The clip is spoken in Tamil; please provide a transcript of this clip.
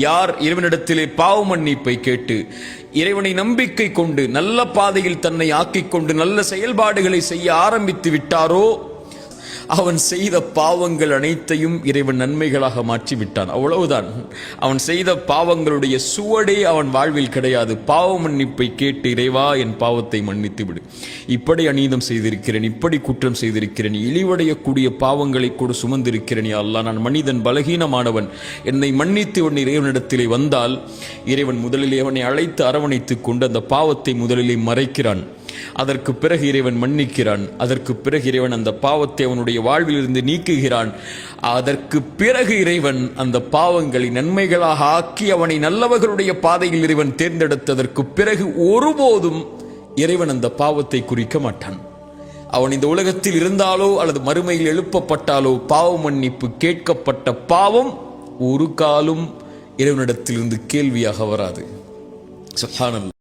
யார் இறைவனிடத்திலே பாவ மன்னிப்பை கேட்டு இறைவனை நம்பிக்கை கொண்டு நல்ல பாதையில் தன்னை ஆக்கிக் கொண்டு நல்ல செயல்பாடுகளை செய்ய ஆரம்பித்து விட்டாரோ அவன் செய்த பாவங்கள் அனைத்தையும் இறைவன் நன்மைகளாக மாற்றி விட்டான். அவ்வளவுதான். அவன் செய்த பாவங்களுடைய சுவடே அவன் வாழ்வில் கிடையாது. பாவ மன்னிப்பை கேட்டு இறைவா என் பாவத்தை மன்னித்து விடு, இப்படி அநீதம் செய்திருக்கிறேன், இப்படி குற்றம் செய்திருக்கிறேன், இழிவடையக்கூடிய பாவங்களை கூட சுமந்திருக்கிறேன், யா அல்லாஹ் நான் மனிதன் பலகீனமானவன், என்னை மன்னித்து உன் இறைவனிடத்திலே வந்தால் இறைவன் முதலிலே அவனை அழைத்து அரவணைத்துக் கொண்டு அந்த பாவத்தை முதலிலே மறைக்கிறான். அதற்கு பிறகு இறைவன் மன்னிக்கிறான். அதற்கு பிறகு இறைவன் அந்த பாவத்தை அவனுடைய வாழ்வில் இருந்து நீக்குகிறான். அதற்கு பிறகு இறைவன் அந்த பாவங்களை நன்மைகளாக ஆக்கி அவனை நல்லவர்களுடைய பாதையில் இறைவன் தேர்ந்தெடுத்ததற்கு பிறகு ஒருபோதும் இறைவன் அந்த பாவத்தை குறிக்க மாட்டான். அவன் இந்த உலகத்தில் இருந்தாலோ அல்லது மறுமையில் எழுப்பப்பட்டாலோ பாவ மன்னிப்பு கேட்கப்பட்ட பாவம் ஒரு காலும் இறைவனிடத்திலிருந்து கேள்வியாக வராது. சுப்ஹானல்லாஹ்.